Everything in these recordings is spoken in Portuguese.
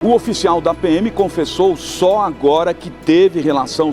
O oficial da PM confessou só agora que teve relação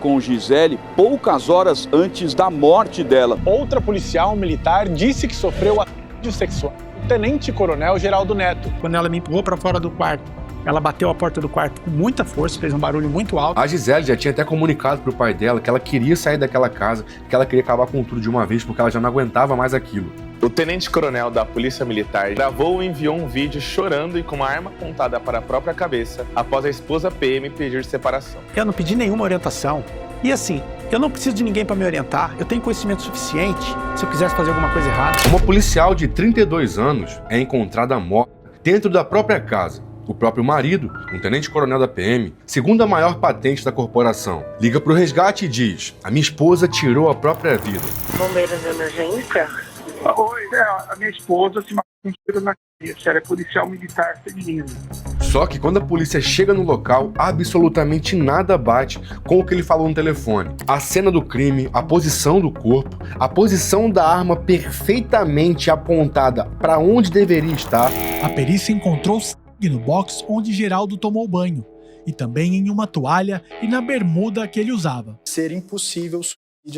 com Gisele poucas horas antes da morte dela. Outra policial militar disse que sofreu assédio sexual do tenente-coronel Geraldo Neto. Quando ela me empurrou para fora do quarto, ela bateu a porta do quarto com muita força, fez um barulho muito alto. A Gisele já tinha até comunicado pro pai dela que ela queria sair daquela casa, que ela queria acabar com tudo de uma vez, porque ela já não aguentava mais aquilo. O tenente-coronel da Polícia Militar gravou e enviou um vídeo chorando e com uma arma apontada para a própria cabeça após a esposa PM pedir separação. Eu não pedi nenhuma orientação. E assim, eu não preciso de ninguém para me orientar. Eu tenho conhecimento suficiente se eu quisesse fazer alguma coisa errada. Uma policial de 32 anos é encontrada morta dentro da própria casa. O próprio marido, um tenente-coronel da PM, segunda maior patente da corporação, liga pro resgate e diz: a minha esposa tirou a própria vida. Bombeiros de emergência? Oi, a minha esposa se matou com um tiro na cabeça, ela é policial militar feminina. Só que quando a polícia chega no local, absolutamente nada bate com o que ele falou no telefone. A cena do crime, a posição do corpo, a posição da arma perfeitamente apontada para onde deveria estar. A perícia encontrou sangue no box onde Geraldo tomou banho, e também em uma toalha e na bermuda que ele usava. Ser impossível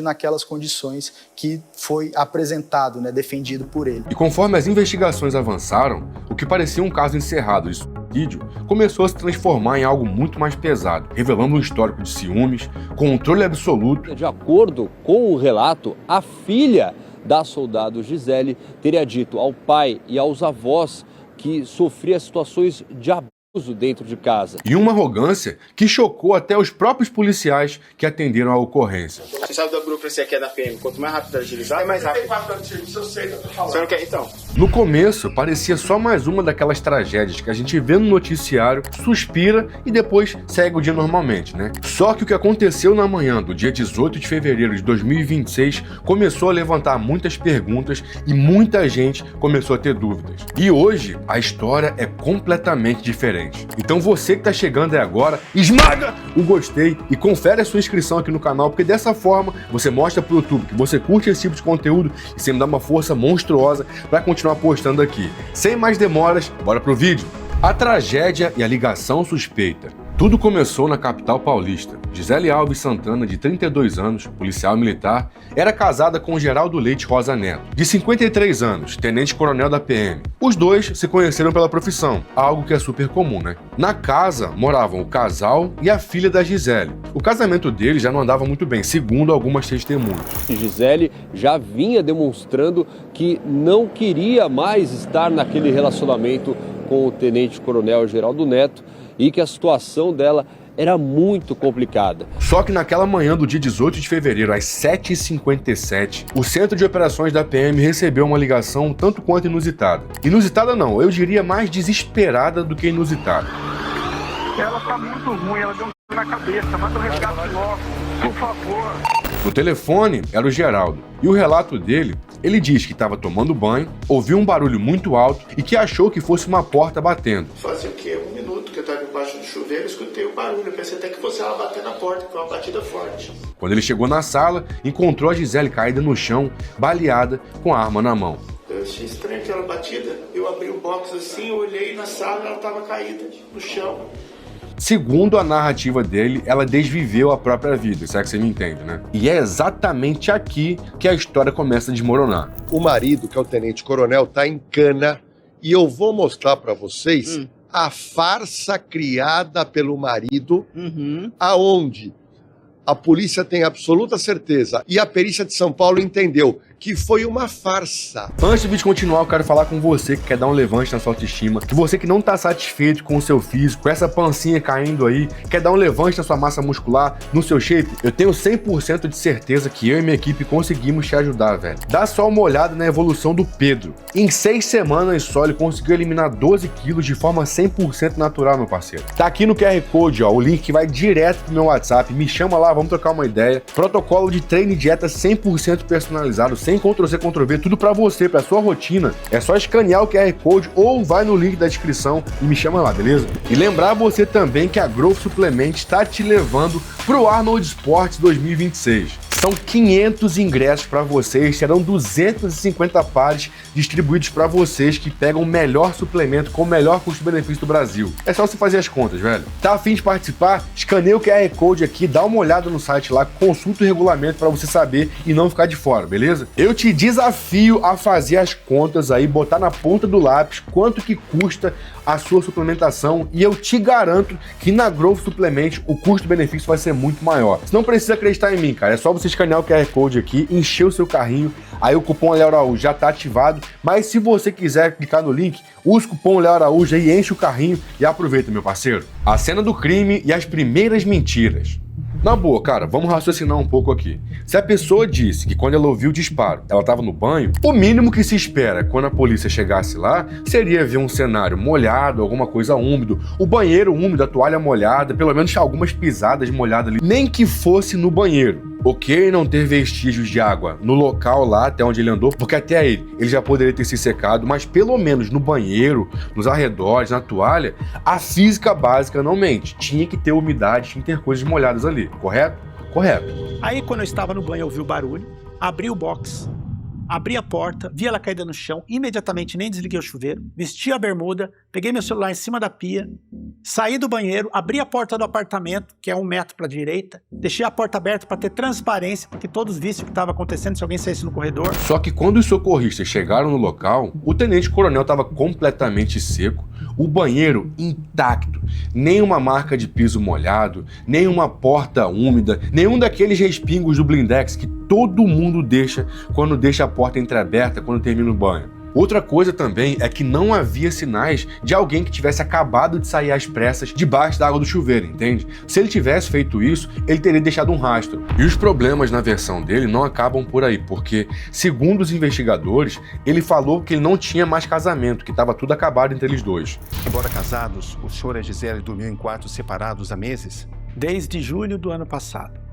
naquelas condições que foi apresentado, defendido por ele. E conforme as investigações avançaram, o que parecia um caso encerrado de suicídio começou a se transformar em algo muito mais pesado, revelando um histórico de ciúmes, controle absoluto. De acordo com o relato, a filha da soldado Gisele teria dito ao pai e aos avós que sofria situações de abuso dentro de casa. E uma arrogância que chocou até os próprios policiais que atenderam a ocorrência. Você sabe da burocracia que é da PM? Quanto mais rápido agilizar, é mais rápido. 34 anos de serviço, eu sei, eu tô falando. Você não quer, então? No começo, parecia só mais uma daquelas tragédias que a gente vê no noticiário, suspira e depois segue o dia normalmente, né? Só que o que aconteceu na manhã do dia 18 de fevereiro de 2026 começou a levantar muitas perguntas e muita gente começou a ter dúvidas. E hoje, a história é completamente diferente. Então você que tá chegando aí agora, esmaga o gostei e confere a sua inscrição aqui no canal, porque dessa forma você mostra pro YouTube que você curte esse tipo de conteúdo e você me dá uma força monstruosa para continuar postando aqui. Sem mais demoras, bora pro vídeo. A tragédia e a ligação suspeita. Tudo começou na capital paulista. Gisele Alves Santana, de 32 anos, policial militar, era casada com Geraldo Leite Rosa Neto, de 53 anos, tenente-coronel da PM. Os dois se conheceram pela profissão, algo que é super comum, né? Na casa moravam o casal e a filha da Gisele. O casamento deles já não andava muito bem, segundo algumas testemunhas. Gisele já vinha demonstrando que não queria mais estar naquele relacionamento com o tenente-coronel Geraldo Neto, e que a situação dela era muito complicada. Só que naquela manhã do dia 18 de fevereiro, às 7h57, o Centro de Operações da PM recebeu uma ligação tanto quanto inusitada. Inusitada não, eu diria mais desesperada do que inusitada. Ela tá muito ruim, ela deu um tiro na cabeça, manda o resgate logo, por favor. No telefone era o Geraldo, e o relato dele, ele diz que estava tomando banho, ouviu um barulho muito alto e que achou que fosse uma porta batendo. Fazia o quê? Um minuto que eu tava embaixo do chuveiro, escutei o barulho, eu pensei até que fosse ela bater na porta, que foi uma batida forte. Quando ele chegou na sala, encontrou a Gisele caída no chão, baleada, com a arma na mão. Eu achei estranho aquela batida, eu abri o box assim, eu olhei na sala, ela tava caída no chão. Segundo a narrativa dele, ela desviveu a própria vida, se é que você me entende, né? E é exatamente aqui que a história começa a desmoronar. O marido, que é o tenente-coronel, tá em cana e eu vou mostrar para vocês a farsa criada pelo marido, aonde a polícia tem absoluta certeza e a perícia de São Paulo entendeu que foi uma farsa. Antes do vídeo continuar, eu quero falar com você que quer dar um levante na sua autoestima, que você que não tá satisfeito com o seu físico, com essa pancinha caindo aí, quer dar um levante na sua massa muscular, no seu shape, eu tenho 100% de certeza que eu e minha equipe conseguimos te ajudar, velho. Dá só uma olhada na evolução do Pedro. Em 6 semanas só, ele conseguiu eliminar 12 quilos de forma 100% natural, meu parceiro. Tá aqui no QR Code, ó, o link que vai direto pro meu WhatsApp, me chama lá, vamos trocar uma ideia. Protocolo de treino e dieta 100% personalizado, sem Ctrl-C, Ctrl-V, tudo pra você, pra sua rotina. É só escanear o QR Code ou vai no link da descrição e me chama lá, beleza? E lembrar você também que a Growth Suplement está te levando pro Arnold Sports 2026. São 500 ingressos para vocês, serão 250 pares distribuídos para vocês que pegam o melhor suplemento com o melhor custo-benefício do Brasil. É só você fazer as contas, velho. Tá a fim de participar? Escaneia o QR Code aqui, dá uma olhada no site lá, consulta o regulamento para você saber e não ficar de fora, beleza? Eu te desafio a fazer as contas aí, botar na ponta do lápis quanto que custa a sua suplementação e eu te garanto que na Growth Suplement o custo-benefício vai ser muito maior. Você não precisa acreditar em mim, cara, é só você escanear o QR Code aqui, encher o seu carrinho, aí o cupom Léo Araújo já tá ativado, mas se você quiser clicar no link, use o cupom Léo Araújo aí, enche o carrinho e aproveita, meu parceiro. A cena do crime e as primeiras mentiras. Na boa, cara, vamos raciocinar um pouco aqui. Se a pessoa disse que quando ela ouviu o disparo, ela estava no banho, o mínimo que se espera quando a polícia chegasse lá seria ver um cenário molhado, alguma coisa úmido, o banheiro úmido, a toalha molhada, pelo menos algumas pisadas molhadas ali, nem que fosse no banheiro. Ok, não ter vestígios de água no local lá até onde ele andou, porque até aí ele já poderia ter se secado, mas pelo menos no banheiro, nos arredores, na toalha, a física básica não mente. Tinha que ter umidade, tinha que ter coisas molhadas ali, correto? Correto. Aí quando eu estava no banho eu ouvi o barulho, abri o box, abri a porta, vi ela caída no chão, imediatamente nem desliguei o chuveiro, vesti a bermuda, peguei meu celular em cima da pia, saí do banheiro, abri a porta do apartamento, que é 1 metro para a direita, deixei a porta aberta para ter transparência, para que todos vissem o que estava acontecendo se alguém saísse no corredor. Só que quando os socorristas chegaram no local, o tenente-coronel estava completamente seco, o banheiro intacto, nenhuma marca de piso molhado, nenhuma porta úmida, nenhum daqueles respingos do blindex que todo mundo deixa quando deixa a porta entreaberta quando termina o banho. Outra coisa também é que não havia sinais de alguém que tivesse acabado de sair às pressas debaixo da água do chuveiro, entende? Se ele tivesse feito isso, ele teria deixado um rastro. E os problemas na versão dele não acabam por aí, porque, segundo os investigadores, ele falou que ele não tinha mais casamento, que estava tudo acabado entre eles dois. Embora casados, o senhor e a Gisele dormiam em quartos separados há meses? Desde julho do ano passado.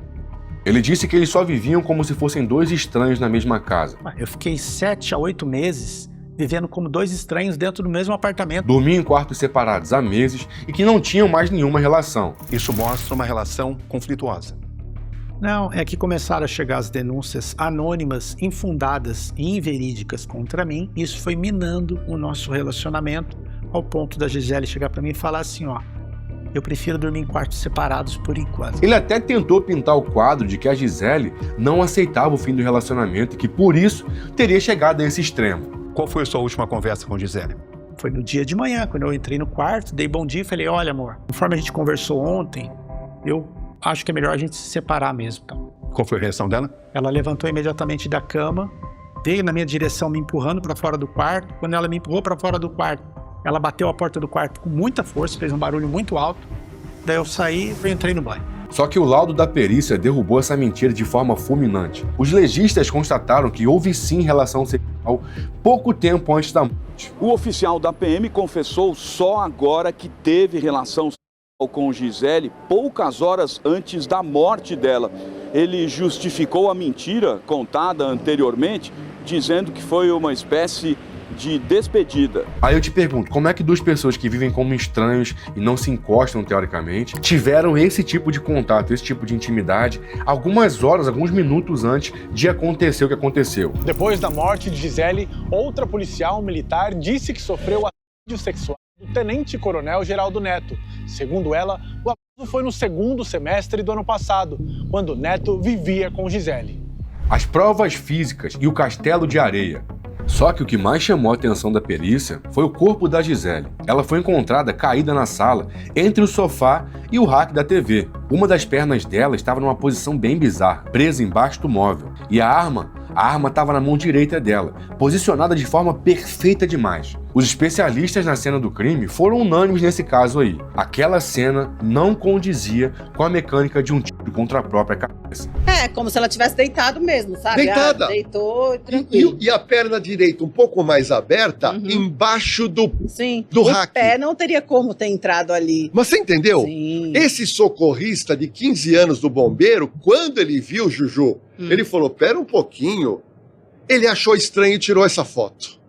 Ele disse que eles só viviam como se fossem dois estranhos na mesma casa. Eu fiquei 7 a 8 meses vivendo como 2 estranhos dentro do mesmo apartamento. Dormiam em quartos separados há meses e que não tinham mais nenhuma relação. Isso mostra uma relação conflituosa. Não, é que começaram a chegar as denúncias anônimas, infundadas e inverídicas contra mim. Isso foi minando o nosso relacionamento ao ponto da Gisele chegar para mim e falar assim, ó, eu prefiro dormir em quartos separados por enquanto. Ele até tentou pintar o quadro de que a Gisele não aceitava o fim do relacionamento e que por isso teria chegado a esse extremo. Qual foi a sua última conversa com Gisele? Foi no dia de manhã, quando eu entrei no quarto, dei bom dia e falei, olha amor, conforme a gente conversou ontem, eu acho que é melhor a gente se separar mesmo. Então. Qual foi a reação dela? Ela levantou imediatamente da cama, veio na minha direção me empurrando para fora do quarto. Quando ela me empurrou para fora do quarto, ela bateu a porta do quarto com muita força, fez um barulho muito alto. Daí eu saí e entrei no banho. Só que o laudo da perícia derrubou essa mentira de forma fulminante. Os legistas constataram que houve sim relação sexual pouco tempo antes da morte. O oficial da PM confessou só agora que teve relação sexual com Gisele poucas horas antes da morte dela. Ele justificou a mentira contada anteriormente, dizendo que foi uma espécie de despedida. Aí eu te pergunto, como é que 2 pessoas que vivem como estranhos e não se encostam teoricamente, tiveram esse tipo de contato, esse tipo de intimidade, algumas horas, alguns minutos antes de acontecer o que aconteceu? Depois da morte de Gisele, outra policial militar disse que sofreu assédio sexual do tenente-coronel Geraldo Neto. Segundo ela, o abuso foi no 2º semestre do ano passado, quando Neto vivia com Gisele. As provas físicas e o castelo de areia. Só que o que mais chamou a atenção da perícia foi o corpo da Gisele. Ela foi encontrada caída na sala, entre o sofá e o rack da TV. Uma das pernas dela estava numa posição bem bizarra, presa embaixo do móvel. E a arma estava na mão direita dela, posicionada de forma perfeita demais. Os especialistas na cena do crime foram unânimes nesse caso aí. Aquela cena não condizia com a mecânica de um tiro contra a própria cabeça. É, como se ela tivesse deitado mesmo, sabe? Deitada. Deitou tranquilo. E a perna direita um pouco mais aberta, embaixo do rack. O pé não teria como ter entrado ali. Mas você entendeu? Sim. Esse socorrista de 15 anos do bombeiro, quando ele viu Juju, ele falou, pera um pouquinho. Ele achou estranho e tirou essa foto.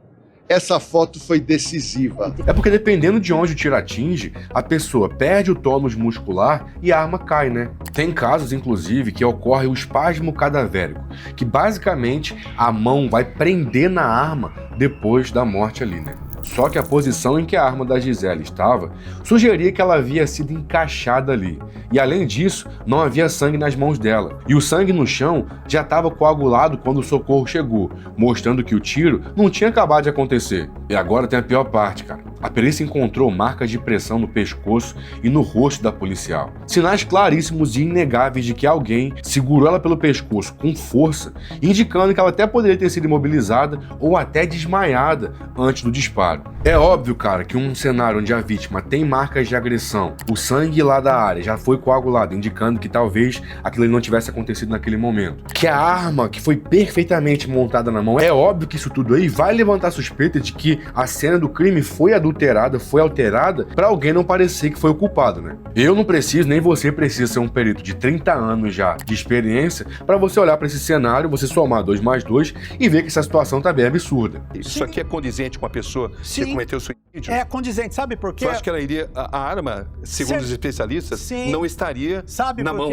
essa foto foi decisiva. É porque dependendo de onde o tiro atinge, a pessoa perde o tônus muscular e a arma cai, né? Tem casos, inclusive, que ocorre o espasmo cadavérico, que basicamente a mão vai prender na arma depois da morte ali, né? Só que a posição em que a arma da Gisele estava sugeria que ela havia sido encaixada ali. E além disso, não havia sangue nas mãos dela. E o sangue no chão já estava coagulado quando o socorro chegou, mostrando que o tiro não tinha acabado de acontecer. E agora tem a pior parte, cara. A perícia encontrou marcas de pressão no pescoço e no rosto da policial. Sinais claríssimos e inegáveis de que alguém segurou ela pelo pescoço com força, indicando que ela até poderia ter sido imobilizada ou até desmaiada antes do disparo. É óbvio, cara, que um cenário onde a vítima tem marcas de agressão, o sangue lá da área já foi coagulado, indicando que talvez aquilo não tivesse acontecido naquele momento. Que a arma que foi perfeitamente montada na mão, é óbvio que isso tudo aí vai levantar suspeita de que a cena do crime foi adulterada, foi alterada, pra alguém não parecer que foi o culpado, né? Eu não preciso, nem você precisa ser um perito de 30 anos já de experiência pra você olhar pra esse cenário, você somar 2 mais 2 e ver que essa situação tá bem absurda. Isso aqui é condizente com a pessoa que cometeu suicídio? É condizente, sabe por quê? Você acha que ela iria, a arma, segundo os especialistas, não estaria na mão,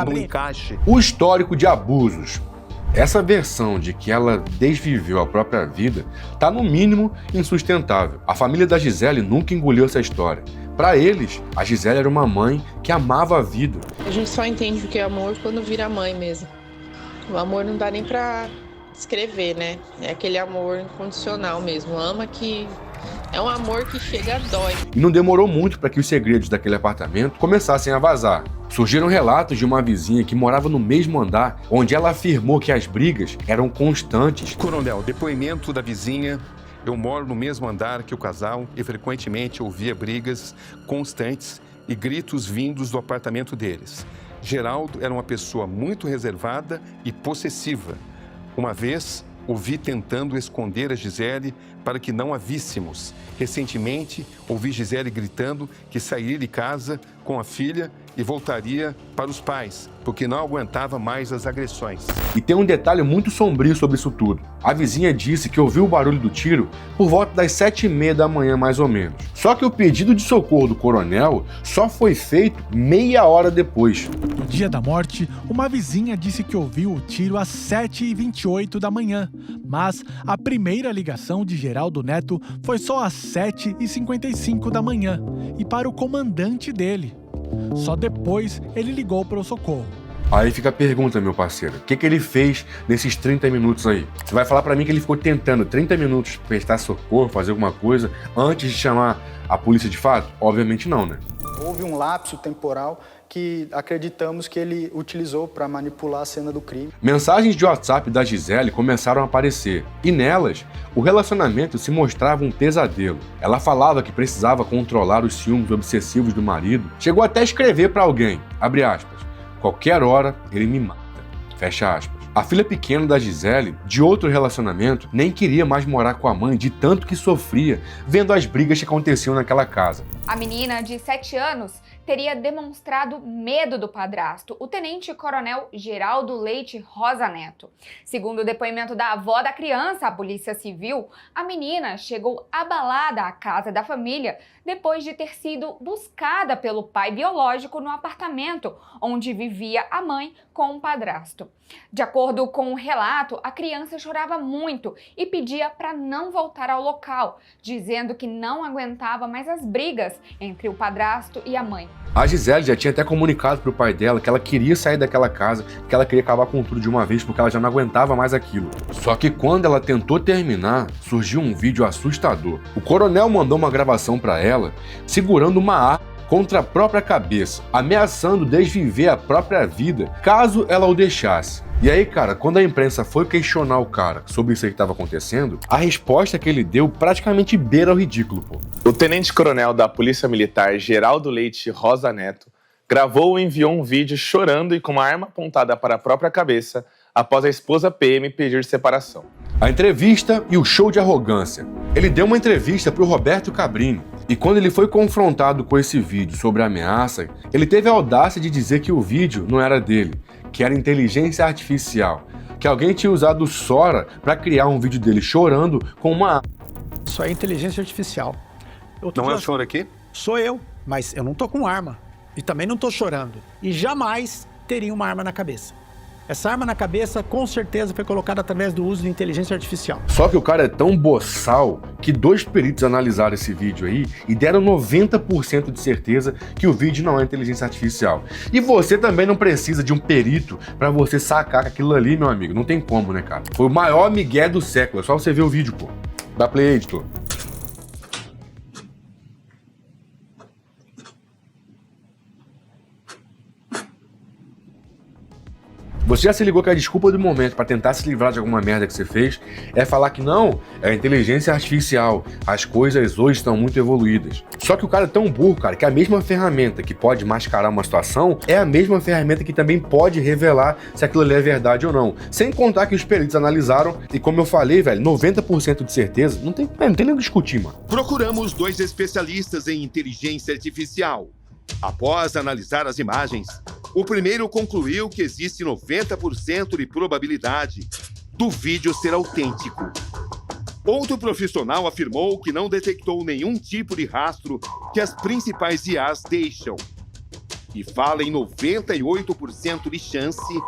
no encaixe? O histórico de abusos. Essa versão de que ela desviveu a própria vida tá no mínimo insustentável. A família da Gisele nunca engoliu essa história. Para eles, a Gisele era uma mãe que amava a vida. A gente só entende o que é amor quando vira mãe mesmo. O amor não dá nem pra descrever, né? É aquele amor incondicional mesmo. Ama que... é um amor que chega a dói. E não demorou muito para que os segredos daquele apartamento começassem a vazar. Surgiram relatos de uma vizinha que morava no mesmo andar, onde ela afirmou que as brigas eram constantes. Coronel, depoimento da vizinha. Eu moro no mesmo andar que o casal e frequentemente ouvia brigas constantes e gritos vindos do apartamento deles. Geraldo era uma pessoa muito reservada e possessiva. Uma vez, o vi tentando esconder a Gisele para que não a víssemos. Recentemente, ouvi Gisele gritando que sairia de casa com a filha e voltaria para os pais, porque não aguentava mais as agressões. E tem um detalhe muito sombrio sobre isso tudo. A vizinha disse que ouviu o barulho do tiro por volta das 7h30 da manhã, mais ou menos. Só que o pedido de socorro do coronel só foi feito meia hora depois. No dia da morte, uma vizinha disse que ouviu o tiro às 7h28 da manhã, mas a primeira ligação de Geraldo Neto foi só às 7h55 da manhã e para o comandante dele. Só depois ele ligou para o socorro. Aí fica a pergunta, meu parceiro, o que ele fez nesses 30 minutos aí? Você vai falar pra mim que ele ficou tentando 30 minutos prestar socorro, fazer alguma coisa, antes de chamar a polícia de fato? Obviamente não, né? Houve um lapso temporal que acreditamos que ele utilizou para manipular a cena do crime. Mensagens de WhatsApp da Gisele começaram a aparecer, e nelas, o relacionamento se mostrava um pesadelo. Ela falava que precisava controlar os ciúmes obsessivos do marido, chegou até a escrever para alguém, abre aspas, qualquer hora ele me mata, fecha aspas. A filha pequena da Gisele, de outro relacionamento, nem queria mais morar com a mãe de tanto que sofria vendo as brigas que aconteciam naquela casa. A menina, de 7 anos, teria demonstrado medo do padrasto, o tenente-coronel Geraldo Leite Rosa Neto. Segundo o depoimento da avó da criança à Polícia Civil, a menina chegou abalada à casa da família depois de ter sido buscada pelo pai biológico no apartamento onde vivia a mãe com o padrasto. De acordo com o relato, a criança chorava muito e pedia para não voltar ao local, dizendo que não aguentava mais as brigas entre o padrasto e a mãe. A Gisele já tinha até comunicado pro pai dela que ela queria sair daquela casa, que ela queria acabar com tudo de uma vez porque ela já não aguentava mais aquilo. Só que quando ela tentou terminar, surgiu um vídeo assustador. O coronel mandou uma gravação para ela segurando uma arma contra a própria cabeça, ameaçando desviver a própria vida caso ela o deixasse. E aí, cara, quando a imprensa foi questionar o cara sobre isso aí que estava acontecendo, a resposta que ele deu praticamente beira o ridículo, pô. O tenente-coronel da Polícia Militar, Geraldo Leite Rosa Neto, gravou e enviou um vídeo chorando e com uma arma apontada para a própria cabeça após a esposa PM pedir separação. A entrevista e o show de arrogância. Ele deu uma entrevista para o Roberto Cabrini, e quando ele foi confrontado com esse vídeo sobre a ameaça, ele teve a audácia de dizer que o vídeo não era dele, que era inteligência artificial, que alguém tinha usado Sora para criar um vídeo dele chorando com uma arma. Isso aí é inteligência artificial. Não é o senhor aqui? Sou eu, mas eu não tô com arma. E também não tô chorando. E jamais teria uma arma na cabeça. Essa arma na cabeça, com certeza, foi colocada através do uso de inteligência artificial. Só que o cara é tão boçal que 2 peritos analisaram esse vídeo aí e deram 90% de certeza que o vídeo não é inteligência artificial. E você também não precisa de um perito pra você sacar que aquilo ali, meu amigo. Não tem como, né, cara? Foi o maior migué do século. É só você ver o vídeo, pô. Dá play, editor. Você já se ligou que a desculpa do momento para tentar se livrar de alguma merda que você fez é falar que não, é inteligência artificial, as coisas hoje estão muito evoluídas. Só que o cara é tão burro, cara, que a mesma ferramenta que pode mascarar uma situação é a mesma ferramenta que também pode revelar se aquilo ali é verdade ou não. Sem contar que os peritos analisaram e, como eu falei, velho, 90% de certeza, não tem nem o que discutir, mano. Procuramos 2 especialistas em inteligência artificial. Após analisar as imagens, o primeiro concluiu que existe 90% de probabilidade do vídeo ser autêntico. Outro profissional afirmou que não detectou nenhum tipo de rastro que as principais IAs deixam. E fala em 98% de chance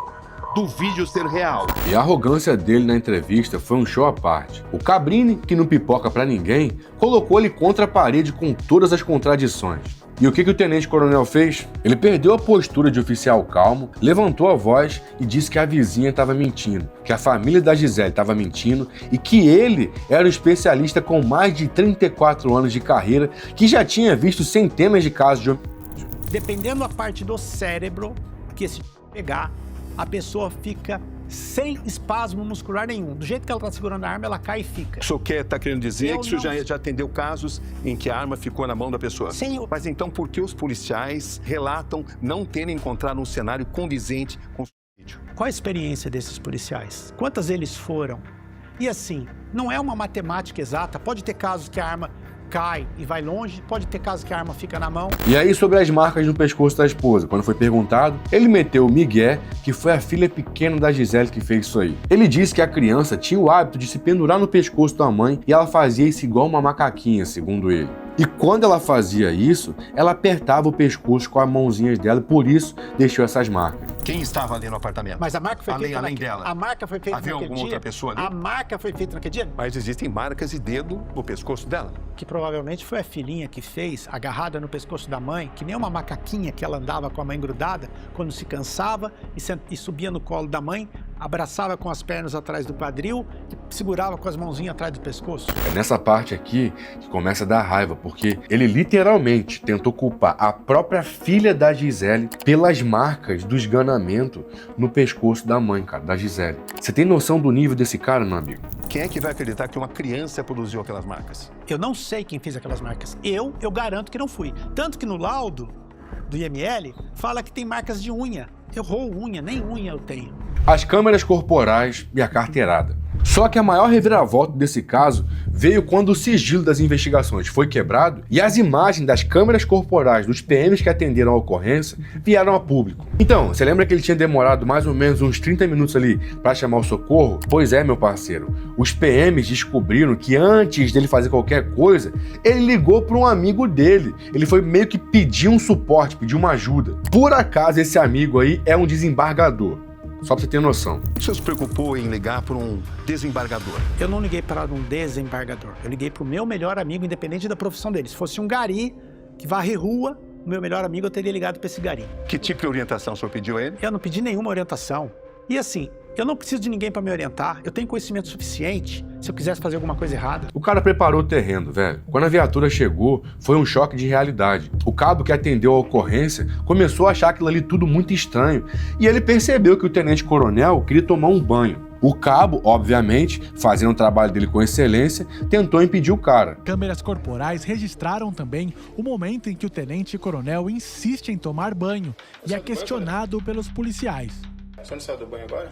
do vídeo ser real. E a arrogância dele na entrevista foi um show à parte. O Cabrini, que não pipoca pra ninguém, colocou ele contra a parede com todas as contradições. E o que o tenente-coronel fez? Ele perdeu a postura de oficial calmo, levantou a voz e disse que a vizinha estava mentindo, que a família da Gisele estava mentindo e que ele era o especialista com mais de 34 anos de carreira que já tinha visto centenas de casos de homicídio. Dependendo da parte do cérebro que esse pegar, a pessoa fica sem espasmo muscular nenhum. Do jeito que ela está segurando a arma, ela cai e fica. O senhor está querendo dizer que o senhor já atendeu casos em que a arma ficou na mão da pessoa? Sim. Mas então por que os policiais relatam não terem encontrado um cenário condizente com o vídeo? Qual a experiência desses policiais? Quantas eles foram? E assim, não é uma matemática exata. Pode ter casos que a arma cai e vai longe, pode ter casos que a arma fica na mão. E aí, sobre as marcas no pescoço da esposa, quando foi perguntado, ele meteu o migué que foi a filha pequena da Gisele que fez isso aí. Ele disse que a criança tinha o hábito de se pendurar no pescoço da mãe e ela fazia isso igual uma macaquinha, segundo ele. E quando ela fazia isso, ela apertava o pescoço com as mãozinhas dela e por isso deixou essas marcas. Quem estava ali no apartamento? Mas a marca foi feita além dela. A marca foi feita Havia alguma outra pessoa ali? A marca foi feita naquele dia? Mas existem marcas de dedo no pescoço dela. Que provavelmente foi a filhinha que fez, agarrada no pescoço da mãe, que nem uma macaquinha que ela andava com a mãe grudada, quando se cansava e subia no colo da mãe, abraçava com as pernas atrás do quadril e segurava com as mãozinhas atrás do pescoço. É nessa parte aqui que começa a dar raiva, porque ele literalmente tentou culpar a própria filha da Gisele pelas marcas do esganamento no pescoço da mãe, cara, da Gisele. Você tem noção do nível desse cara, meu amigo? Quem é que vai acreditar que uma criança produziu aquelas marcas? Eu não sei quem fez aquelas marcas. Eu garanto que não fui. Tanto que no laudo do IML fala que tem marcas de unha. Eu roo unha, nem unha eu tenho. As câmeras corporais e a carteirada. Só que a maior reviravolta desse caso veio quando o sigilo das investigações foi quebrado e as imagens das câmeras corporais dos PMs que atenderam a ocorrência vieram a público. Então, você lembra que ele tinha demorado mais ou menos uns 30 minutos ali para chamar o socorro? Pois é, meu parceiro. Os PMs descobriram que antes dele fazer qualquer coisa, ele ligou para um amigo dele. Ele foi meio que pedir um suporte, pedir uma ajuda. Por acaso, esse amigo aí é um desembargador. Só pra você ter noção. O senhor se preocupou em ligar para um desembargador? Eu não liguei para um desembargador. Eu liguei para o meu melhor amigo, independente da profissão dele. Se fosse um gari que varre rua, o meu melhor amigo, eu teria ligado para esse gari. Que tipo de orientação o senhor pediu a ele? Eu não pedi nenhuma orientação. E assim, eu não preciso de ninguém para me orientar. Eu tenho conhecimento suficiente se eu quisesse fazer alguma coisa errada. O cara preparou o terreno, velho. Quando a viatura chegou, foi um choque de realidade. O cabo que atendeu a ocorrência começou a achar aquilo ali tudo muito estranho. E ele percebeu que o tenente-coronel queria tomar um banho. O cabo, obviamente, fazendo o trabalho dele com excelência, tentou impedir o cara. Câmeras corporais registraram também o momento em que o tenente-coronel insiste em tomar banho e é questionado pelos policiais. Você não saiu do banho agora?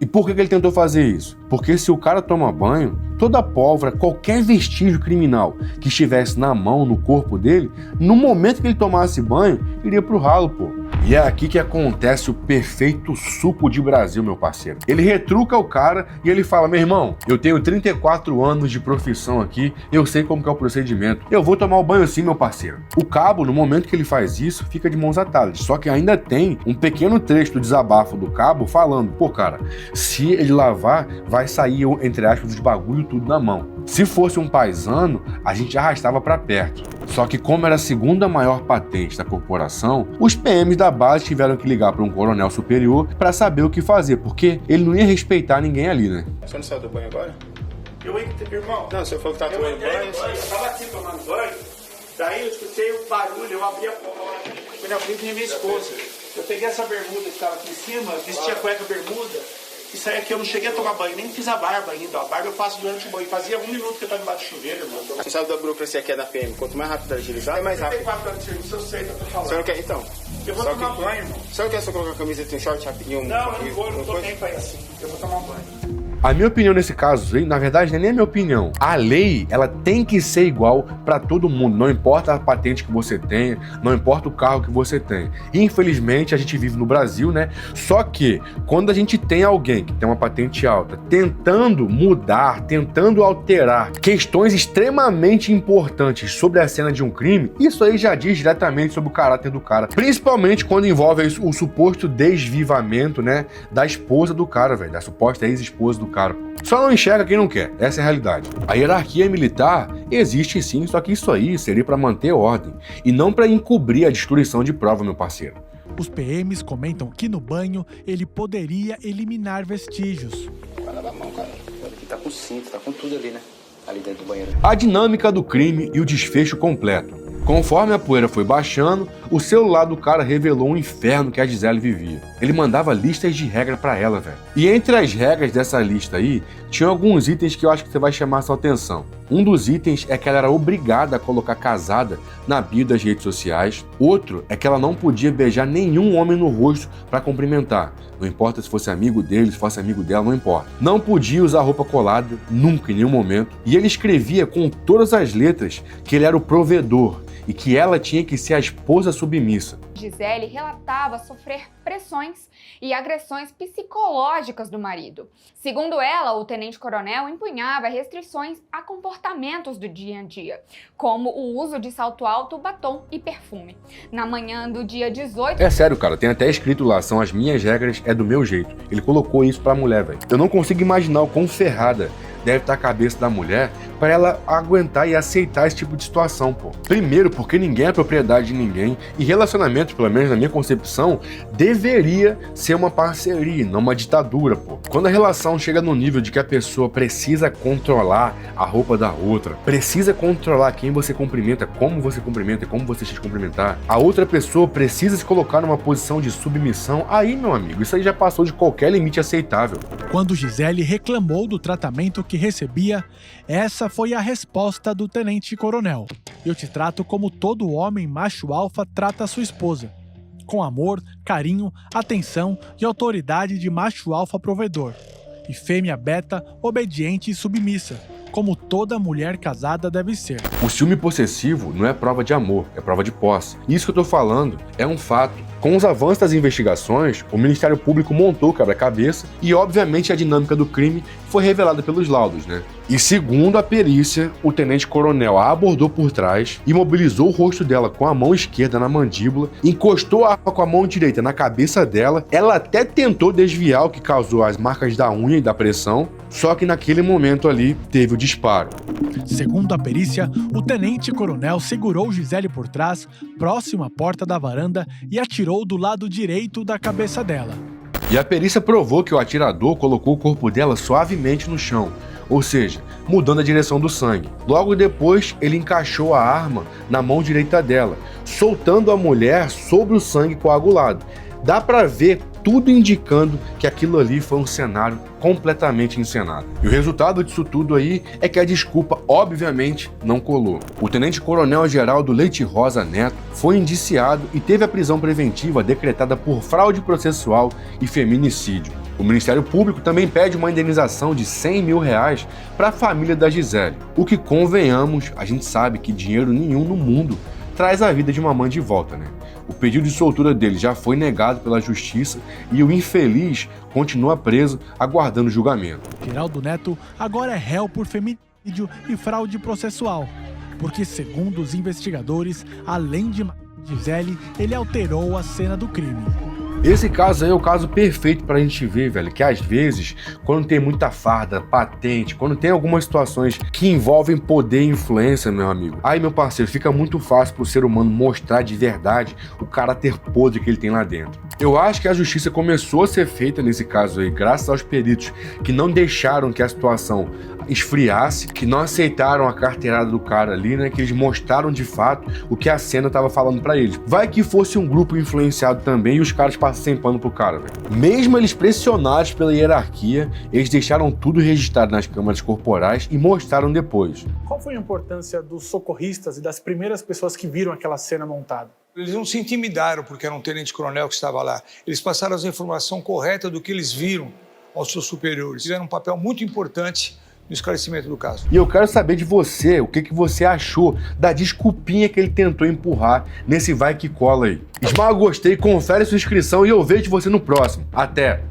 E por que ele tentou fazer isso? Porque se o cara toma banho, toda a pólvora, qualquer vestígio criminal que estivesse na mão, no corpo dele, no momento que ele tomasse banho, iria pro ralo, pô. E é aqui que acontece o perfeito suco de Brasil, meu parceiro. Ele retruca o cara e ele fala: meu irmão, eu tenho 34 anos de profissão aqui, eu sei como que é o procedimento. Eu vou tomar o banho sim, meu parceiro. O cabo, no momento que ele faz isso, fica de mãos atadas. Só que ainda tem um pequeno trecho do desabafo do cabo falando: pô, cara, se ele lavar, vai sair, entre aspas, os bagulho tudo na mão. Se fosse um paisano, a gente arrastava pra perto. Só que como era a segunda maior patente da corporação, os PMs da base tiveram que ligar para um coronel superior para saber o que fazer, porque ele não ia respeitar ninguém ali, né? Você não saiu do banho agora? Irmão, Não, você falou que tá tomando banho. eu tava aqui tomando banho, daí eu escutei o barulho, eu abri a porta, quando eu abri minha esposa. Eu peguei essa bermuda que estava aqui em cima, vesti a cueca bermuda, e saí aqui, eu não cheguei a tomar banho, nem fiz a barba ainda. A barba eu faço durante o banho. Fazia 1 minuto que eu tava embaixo do chuveiro, irmão. Você sabe da burocracia que é da PM? Quanto mais rápido agilizar, é mais rápido. 34 anos de serviço, eu sei do que eu tô falando. Você não quer, então? Eu vou tomar banho, irmão. Você não quer só colocar a camiseta e um short rapidinho? Não, eu não tô nem pra isso assim. Eu vou tomar banho. A minha opinião nesse caso, na verdade, não é nem a minha opinião. A lei, ela tem que ser igual para todo mundo. Não importa a patente que você tenha, não importa o carro que você tenha. Infelizmente, a gente vive no Brasil, né? Só que, quando a gente tem alguém que tem uma patente alta, tentando mudar, tentando alterar questões extremamente importantes sobre a cena de um crime, isso aí já diz diretamente sobre o caráter do cara. Principalmente quando envolve o suposto desvivamento, né? Da esposa do cara, velho. Da suposta ex-esposa do cara. Só não enxerga quem não quer, essa é a realidade. A hierarquia militar existe sim, só que isso aí seria para manter ordem e não para encobrir a destruição de prova, meu parceiro. Os PMs comentam que no banho ele poderia eliminar vestígios. Vai lavar a mão, cara. Aqui tá com cinto, tá com tudo ali, né? Ali dentro do banheiro. A dinâmica do crime e o desfecho completo. Conforme a poeira foi baixando, o celular do cara revelou um inferno que a Gisele vivia. Ele mandava listas de regras pra ela, velho. E entre as regras dessa lista aí, tinha alguns itens que eu acho que você vai chamar sua atenção. Um dos itens é que ela era obrigada a colocar casada na bio das redes sociais. Outro é que ela não podia beijar nenhum homem no rosto pra cumprimentar. Não importa se fosse amigo dele, se fosse amigo dela, não importa. Não podia usar roupa colada, nunca, em nenhum momento. E ele escrevia com todas as letras que ele era o provedor e que ela tinha que ser a esposa submissa. Gisele relatava sofrer pressões e agressões psicológicas do marido. Segundo ela, o tenente-coronel empunhava restrições a comportamentos do dia a dia, como o uso de salto alto, batom e perfume. Na manhã do dia 18... É sério, cara, tem até escrito lá, são as minhas regras, é do meu jeito. Ele colocou isso pra mulher, velho. Eu não consigo imaginar o quão ferrada deve estar a cabeça da mulher para ela aguentar e aceitar esse tipo de situação, pô. Primeiro, porque ninguém é propriedade de ninguém e relacionamento, pelo menos na minha concepção, deveria ser uma parceria, não uma ditadura, pô. Quando a relação chega no nível de que a pessoa precisa controlar a roupa da outra, precisa controlar quem você cumprimenta, como você cumprimenta e como você deixa de cumprimentar, a outra pessoa precisa se colocar numa posição de submissão, aí, meu amigo, isso aí já passou de qualquer limite aceitável. Quando Gisele reclamou do tratamento que recebia, essa foi a resposta do tenente-coronel. Eu te trato como todo homem macho alfa trata a sua esposa. Com amor, carinho, atenção e autoridade de macho alfa provedor. E fêmea beta, obediente e submissa, como toda mulher casada deve ser. O ciúme possessivo não é prova de amor, é prova de posse. Isso que eu tô falando é um fato. Com os avanços das investigações, o Ministério Público montou o quebra-cabeça e, obviamente, a dinâmica do crime foi revelada pelos laudos, né? E segundo a perícia, o tenente-coronel a abordou por trás, imobilizou o rosto dela com a mão esquerda na mandíbula, encostou a arma com a mão direita na cabeça dela, ela até tentou desviar o que causou as marcas da unha e da pressão, só que naquele momento ali teve o disparo. Segundo a perícia, o tenente-coronel segurou Gisele por trás, próximo à porta da varanda, e atirou do lado direito da cabeça dela. E a perícia provou que o atirador colocou o corpo dela suavemente no chão, ou seja, mudando a direção do sangue. Logo depois, ele encaixou a arma na mão direita dela, soltando a mulher sobre o sangue coagulado. Dá pra ver tudo indicando que aquilo ali foi um cenário completamente encenado. E o resultado disso tudo aí é que a desculpa, obviamente, não colou. O tenente-coronel Geraldo Leite Rosa Neto foi indiciado e teve a prisão preventiva decretada por fraude processual e feminicídio. O Ministério Público também pede uma indenização de R$100 mil para a família da Gisele. O que, convenhamos, a gente sabe que dinheiro nenhum no mundo traz a vida de uma mãe de volta, né? O pedido de soltura dele já foi negado pela justiça e o infeliz continua preso, aguardando julgamento. Geraldo Neto agora é réu por feminicídio e fraude processual, porque, segundo os investigadores, além de Gisele, ele alterou a cena do crime. Esse caso aí é o caso perfeito pra gente ver, velho, que às vezes, quando tem muita farda, patente, quando tem algumas situações que envolvem poder e influência, meu amigo, aí, meu parceiro, fica muito fácil pro ser humano mostrar de verdade o caráter podre que ele tem lá dentro. Eu acho que a justiça começou a ser feita nesse caso aí, graças aos peritos que não deixaram que a situação esfriasse, que não aceitaram a carteirada do cara ali, né, que eles mostraram de fato o que a cena tava falando pra eles. Vai que fosse um grupo influenciado também e os caras passam pano pro cara, velho. Mesmo eles pressionados pela hierarquia, eles deixaram tudo registrado nas câmeras corporais e mostraram depois. Qual foi a importância dos socorristas e das primeiras pessoas que viram aquela cena montada? Eles não se intimidaram porque era um tenente-coronel que estava lá. Eles passaram a informação correta do que eles viram aos seus superiores. Fizeram um papel muito importante no esclarecimento do caso. E eu quero saber de você, o que você achou da desculpinha que ele tentou empurrar nesse vai que cola aí. Esmaga o gostei, confere sua inscrição e eu vejo você no próximo. Até!